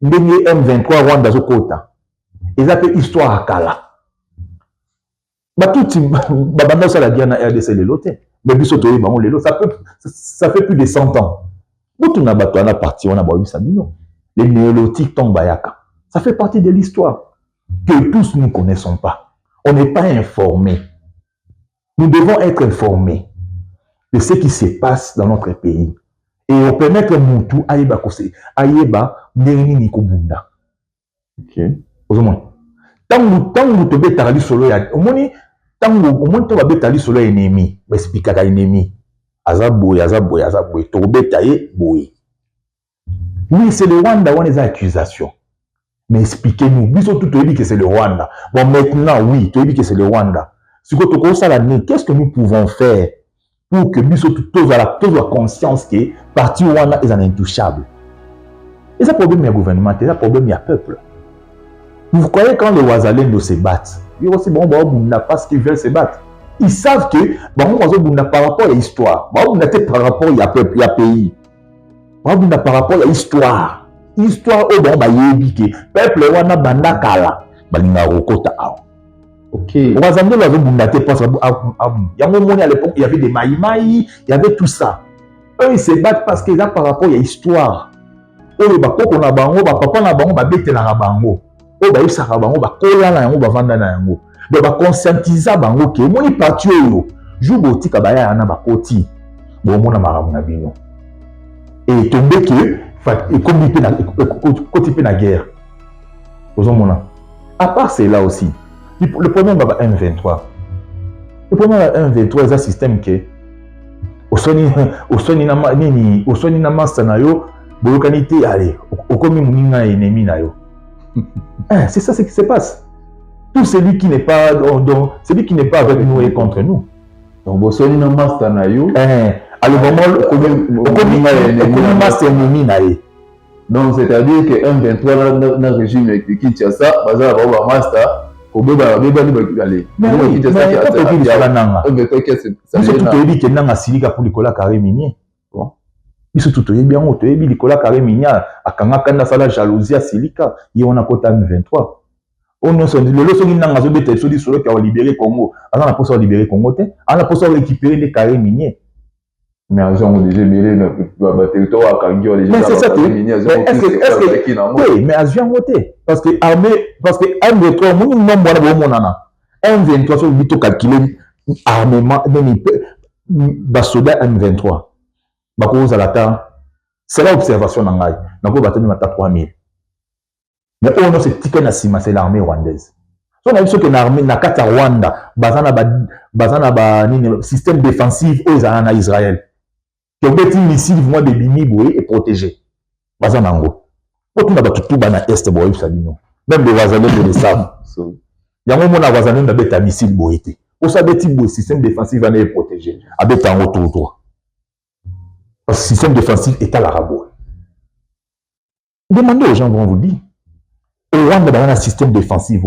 [SPEAKER 2] M23 Rwanda Zokota, ils appellent histoire à Kala. Ça la guerre RDC les lots. Mais ça fait plus de 100 ans. On a parti, on a boivé Sabino. Les néolotiques tombent Bayaka. Ça fait partie de l'histoire que tous nous ne connaissons pas. On n'est pas informés. Nous devons être informés de ce qui se passe dans notre pays. Et on peut mettre Moutou Aïeba Kose, Aïeba Nérini Nikobunda.
[SPEAKER 1] Ok.
[SPEAKER 2] Au moins. Tant que vous te tarali solo, au moins, tu vas betali solo ennemi. Explique à ennemi. Azaboui, Torbetaye, boui. Oui, c'est le Rwanda, on a des accusations. Mais expliquez-nous. Biso tout dit que c'est le Rwanda. Bon, maintenant, oui, tu dis que c'est le Rwanda. Qu'est-ce que nous pouvons faire pour que Biso tout la conscience que parti Rwanda est intouchable? Et ça problème, il y a gouvernement, c'est un problème, il y a peuple. Vous croyez quand les Ouazalendo se battent, ils aussi bon, parce qu'ils veulent se battre. Ils savent que par rapport à l'histoire, par rapport à peuple, il y a pays. Par rapport à l'histoire. Histoire au bon, peuple wana banda kala, balinga rokota ao.
[SPEAKER 1] Ok.
[SPEAKER 2] Ouazalendo l'avait bundaté parce à l'époque, il y avait des maïmaï, il y avait tout ça. Eux, ils se battent parce qu'ils ont par rapport à l'histoire. Eux, on a bango, papa na bango, bete la bango. Oh bah il s'arrête bango bah kola na yango bah vanda na yango donc bah conscientiser bango que moni parti yo jour botika ba ya na ba koti bon mona marabu na bino et tomber que et comme il peut na koti peut na guerre aux mona à part c'est là aussi le problème bah M23 le problème M23 c'est un système que au soni na master na yo bokanité allez au comme muninga ennemi na yo. C'est ça ce qui se passe. Tout celui qui n'est pas celui qui n'est pas avec nous est contre nous.
[SPEAKER 1] Donc Bosoni na master na yo. Donc c'est-à-dire que M23 na régime de Kinshasa, bazala ba master, ko beba aller.
[SPEAKER 2] Mais oui, Kinshasa qui a nanga. C'est tout dit que nanga silika pour Nicolas Carré minier. Bon. Biso tout est bien, on est bien, Nicolas Carré Minia, à Kangakanda, ça la jalousie à Silika, il y a un quota M23. On ne sait pas, le leçon n'a pas été sur ceux qui ont libéré Congo. Alors, on a pas libérer Congo, on a pas récupérer les carrés miniers.
[SPEAKER 1] Mais ils ont déjà libéré le territoire à Kangio, les gens
[SPEAKER 2] qui oui, mais ils ont voté. Parce que M23, M23, sur le calculer armement, soldat M23. C'est l'observation dans l'âge. Nous avons 3000. Mais on c'est l'armée rwandaise. Si on a vu que l'armée n'a qu'à Rwanda, le système défensif aux Israël. Qui ont été missile vont de bini et protégé. Bazanango. Quand on a tout dans l'Est, même les Wazalés le savent. Il y a un moment où les Wazalés ont un missile boité. Au le système défensif va être protégé. Avec un retour. Le système défensif est à l'arabo. Demandez aux gens, vont vous dire. Au Rwanda, il y a un système défensif.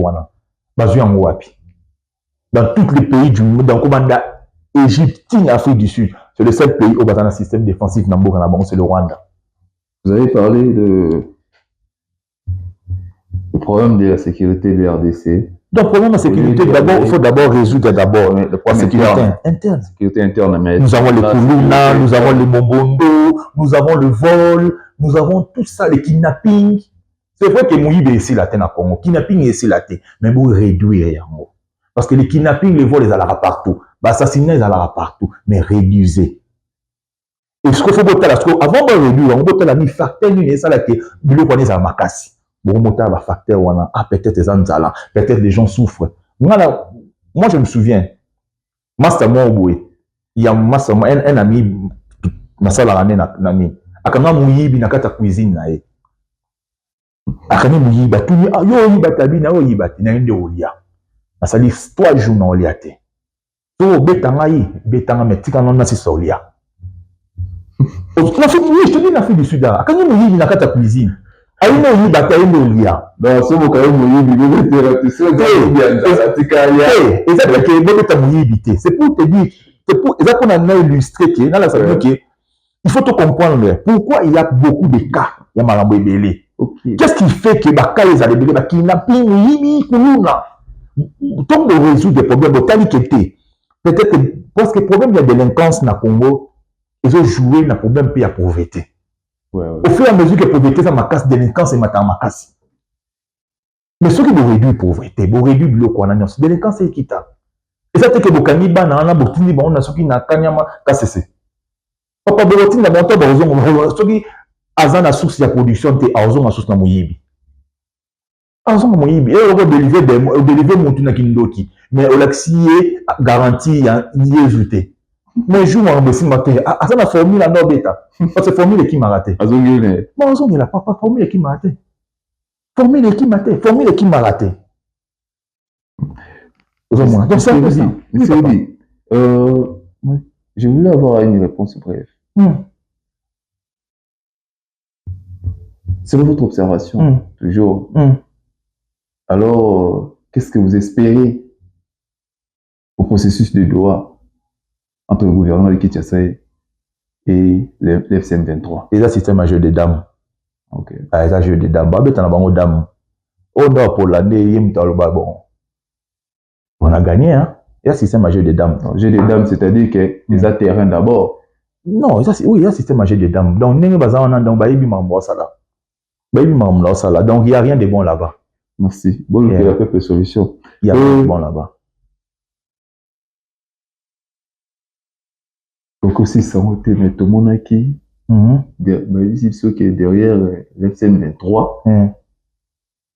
[SPEAKER 2] Dans tous les pays du monde, dans l'Égypte, l'Afrique du Sud, c'est le seul pays où il y a un système défensif, c'est le Rwanda.
[SPEAKER 1] Vous avez parlé du problème de la sécurité de la RDC.
[SPEAKER 2] Donc, le problème de la sécurité, il faut d'abord résoudre le problème interne.
[SPEAKER 1] Sécurité interne. Mais
[SPEAKER 2] nous avons les Kuluna, nous avons les Mombondo, nous avons le vol, nous avons tout ça, les kidnappings. C'est vrai que Moïbe est ici la terre à Congo, kidnapping est ici la terre, mais vous réduire yango. Parce que les kidnappings, les vols, les allara partout, l'assassinat, les allara partout, mais réduisez. Et ce qu'il faut botter là, avant de réduire, on botter là, ni facteur, ni ça là que bilo connaît ça makasi. Bon, botter là, facteur, ah peut-être les gens peut-être les gens souffrent. Moi je me souviens, Master Mouaboué, il y a Master un ami, na sala rane nani, akanga Moïbi na kata cuisine na ye. Akane Moïbi, tout yo yiba tabi na yo yiba na inde olia. Na sali 3 jours na olia te. To betanga yi, betanga metika non na si solia. Oui, je te dis la fille du Sud. Quand il y a une carte cuisine, il y a une bataille de l'IA.
[SPEAKER 1] Non, c'est mon cas,
[SPEAKER 2] c'est pour te dire, c'est pour qu'on a illustré que dans la salle il faut te comprendre pourquoi il y a beaucoup de cas. Il y a Marambo Ebele. Qu'est-ce qui fait que les cas les Ebele, qui n'a pas tant de résoudre des problèmes de qualité. Peut-être parce que le problème de la délinquance dans le Congo, ils ont joué dans le problème de la pauvreté. Au fur et à mesure que la pauvreté, ça m'a casse délinquance et ma casse. Mais ceux qui vont réduire la pauvreté, vont réduire le quoi, la délinquance est équitable. Et ça, c'est que vous avez un botini, on a ceux qui n'ont kanyama cassé. Papa Borotine, la montagne, ceux qui ont la source de production, c'est la source de Moïbi. Argent Moïbi, et on va délivrer mon tuna kindoki. Mais on l'a garanti, il y a une ajouté. Mais je m'en vais matin. Ah, ça la formule à nos bêta. C'est formule qui m'a raté. Bon, on n'a pas formule qui m'a raté. Formule qui m'a raté. Formule qui m'a raté.
[SPEAKER 1] Donc ça veut dire, je voulais avoir une réponse brève. C'est votre observation, toujours. Alors, qu'est-ce que vous espérez au processus de Doha entre le gouvernement de Kinshasa et l'FCM 23?
[SPEAKER 2] Et ça, c'est un jeu de dames.
[SPEAKER 1] Ok.
[SPEAKER 2] Ah, c'est un jeu de dames. Bah, ben, t'en as pas de dames. On a pour l'année, bon. On a gagné, hein. Et ça, c'est un jeu de dames.
[SPEAKER 1] Jeu de dames, c'est-à-dire que les terrain d'abord.
[SPEAKER 2] Non, ça, oui, ça, c'est un jeu de dames. Donc, donc, il n'y a rien de bon là-bas.
[SPEAKER 1] Merci. Bon, il y a quelques solutions.
[SPEAKER 2] Il y a rien de bon là-bas.
[SPEAKER 1] Donc aussi, ça a été tout le monde qui derrière l'FCM 23,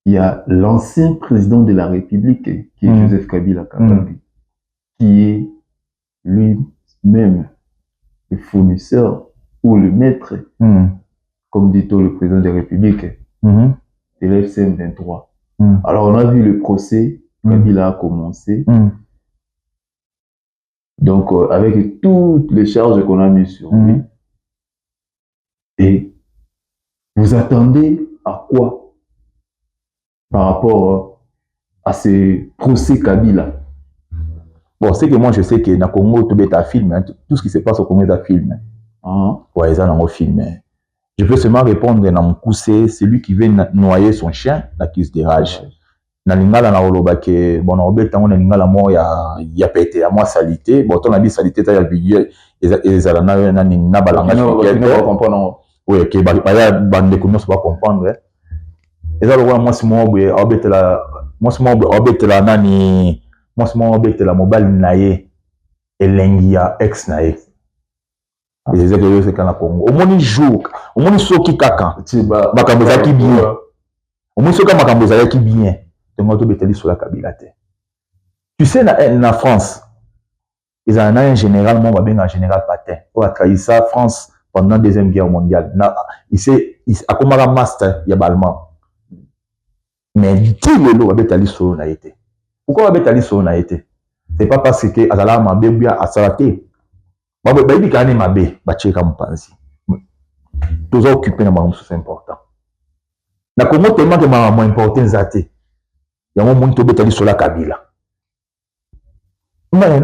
[SPEAKER 1] il y a l'ancien président de la République, qui est Joseph Kabila, qui est lui-même le fournisseur ou le maître, comme dit-on le président de la République, de l'FCM 23. Alors, on a vu le procès, Kabila a commencé. Donc, avec toutes les charges qu'on a mises sur lui. Et vous attendez à quoi par rapport à ces procès Kabila?
[SPEAKER 2] Bon, c'est que moi, je sais que dans le Congo, tout est à filmer. Tout ce qui se passe au Congo est à filmer. Ouais, ça, on a filmé. Je peux seulement répondre dans mon coup, c'est celui qui veut noyer son chien, la crise de rage. Na lingala na oloba ke bon obeta on lingala mo ya pété à moi salité bon on a dit salité ta ya budget et ala na balanga
[SPEAKER 1] on comprendre
[SPEAKER 2] oui que ba ya bande ko pas comprendre et ça le moi si mo obeta obeta nani moi si mo obeta la mobile naie elengia ex naie et c'est que c'est kana Congo au moni jour au moni soki kaka ba kamboza ki bien au moni soka makamboza ki bien. Tu sais, en France, ils ont un général, un général Patin, qui a trahi ça France pendant la Deuxième Guerre mondiale. Il a comme un master, il y a allemand. Mais qui le lot avec Ali Solo n'a été? Pourquoi avec Ali Solo n'a été? C'est pas parce que Azala m'a bien à Salaté. Bah, il y a un mabé, bah, tu es comme pensé. Tous occupés dans ma c'est important. La Congo tellement que ma moins important, c'est il y a un monde qui est sur la Kabila. Mais il y a un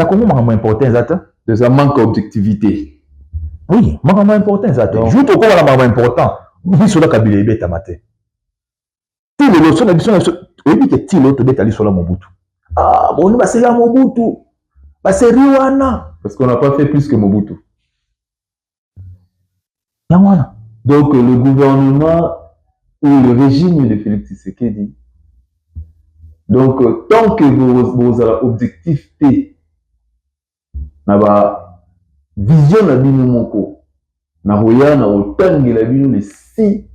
[SPEAKER 2] important,
[SPEAKER 1] c'est un manque d'objectivité.
[SPEAKER 2] Oui, il y a un important. Je vous trouve un important. Il sur la Kabila, il est amaté. Si les leçons il dit que si l'autre est allé sur la Mobutu. Ah, bon, c'est la Mobutu. C'est Riwana.
[SPEAKER 1] Parce qu'on n'a pas fait plus que Mobutu.
[SPEAKER 2] Yamana.
[SPEAKER 1] Donc, le gouvernement ou le régime de Félix Tshisekedi. Donc, tant que vos objectifs T, na vision na bino moko, na roya na otangi la bino les 6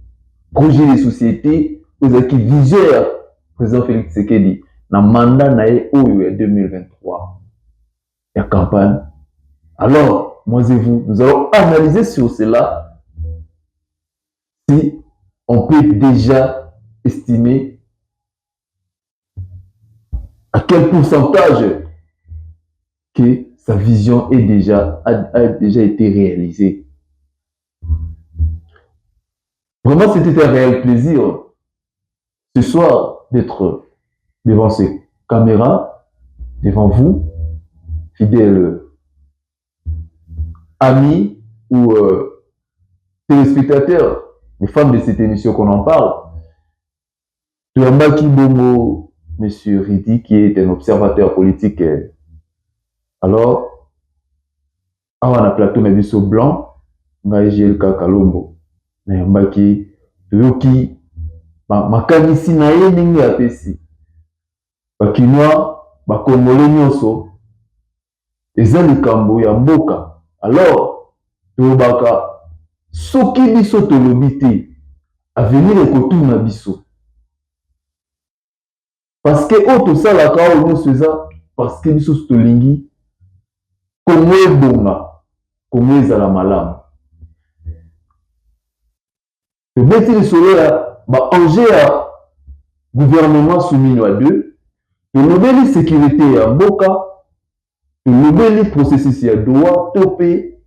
[SPEAKER 1] projets de société, vous avez qui vision ya président Félix Tshisekedi, na mandat na ye oyo ya 2023, ya campagne. Alors, moi et vous, nous allons analyser sur cela si on peut déjà estimer à quel pourcentage que sa vision a déjà été réalisée. Vraiment, c'était un réel plaisir ce soir d'être devant ces caméras, devant vous, fidèles amis ou téléspectateurs, les femmes de cette émission qu'on en parle. Tuyambaki Bongo, M. Ridi, qui est un observateur politique. Alors, on a plateau mais biso blanc, Maïgel Kakalombo. Tuyambaki, Tuyoki, makanisi na ye ningi apesi. Bakinois, bakongolais nyonso, eza likambo ya mboka. Alors, tuyobaka, soki biso tolobi te, avenir ekotuna biso. Parce que auto salaka o nyonso eza parce que biso tolingi Congo ebonga, Congo ezala malamu. Tobeti lisolo ya ba-enjeu ya gouvernement soumis à deux, tolobeli sécurité ya mboka, tolobeli processus ya droit, topé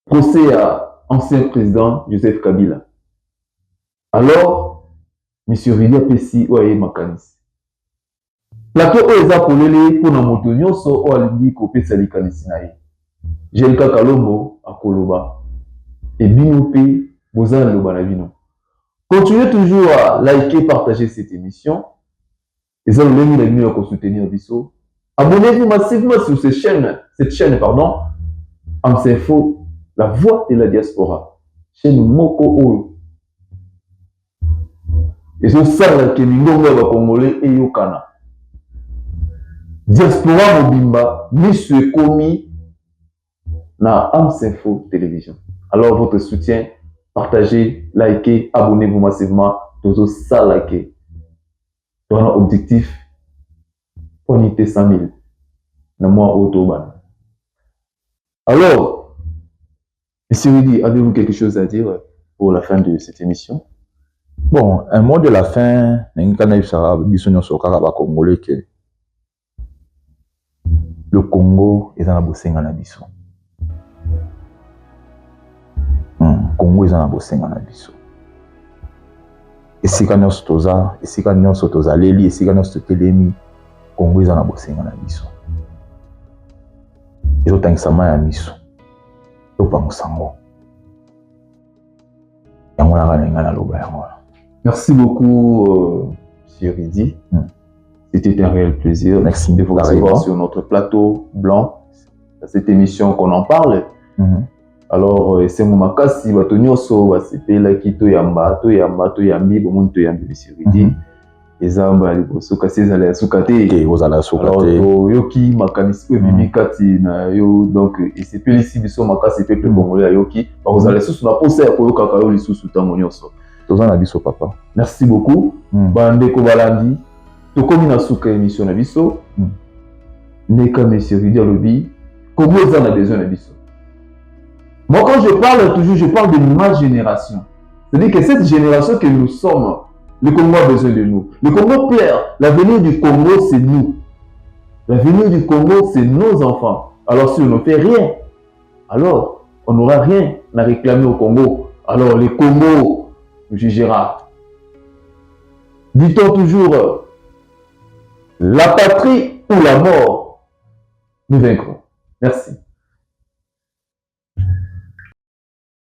[SPEAKER 1] procès à ancien président Joseph Kabila. Alors, M. Ridi apesi oye makanisi. Plateau oyo eza polele mpona moto nyonso oyo alingi kopesa likanisi na ye. Jelka Kalombo akoloba. Et bino pe boza loba na bino. Continuez toujours à liker, partager cette émission. Et ça, nous allons mieux soutenir Bisso. Abonnez-vous massivement sur cette chaîne, pardon, Amsinfo, la voix de la diaspora. Chaîne Moko Oyo. Et c'est ça que nous va Congolais et Yokana. Diaspora Mobimba, Monsieur Komi, na Amsinfo Télévision. Alors, votre soutien, partagez, likez, abonnez-vous massivement, toujours ça liker. Dans notre objectif, on était 100 000. Dans moi, Autoban. Alors, M. Ridi, avez-vous quelque chose à dire pour la fin de cette émission?
[SPEAKER 2] Bon, un mot de la fin, le Congo est dans la bossing en abysso. Congo est dans la bossing en abysso. Et si quand nous sommes et si quand nous sommes allés, et si quand nous sommes telemi, Congo est dans la bossing en abysso. Et autant que ça m'a abysso. Au Pansango.
[SPEAKER 1] Merci beaucoup, M. Ridi. C'était un réel plaisir.
[SPEAKER 2] Merci
[SPEAKER 1] de vous recevoir sur notre plateau blanc, cette émission qu'on en parle. Alors, c'est mon makasi, batonyoso, basepela kito yamba, to yambi, bon to yambi, M. Ridi. Et zamba, sokasi ezala sokate. Alors, yoki makanisi mimikati na yo, donc esepeli si biso makasi peuple congolais yoki, vous allez sous na poser ko yoka yo lisusu tango nyonso.
[SPEAKER 2] Toza na biso papa.
[SPEAKER 1] Merci beaucoup. Bande ko balandi. Tokomi na suka émission na biso. Neka M. Ridi alobi, comment vous en avez besoin na biso? Moi, quand je parle toujours, je parle de ma génération. C'est-à-dire que cette génération que nous sommes, le Congo a besoin de nous. Le Congo plaire. L'avenir du Congo, c'est nous. L'avenir du Congo, c'est nos enfants. Alors, si on ne fait rien, alors on n'aura rien à réclamer au Congo. Alors, le Congo nous jugera. Dit-on toujours, la patrie ou la mort, nous vaincrons. Merci.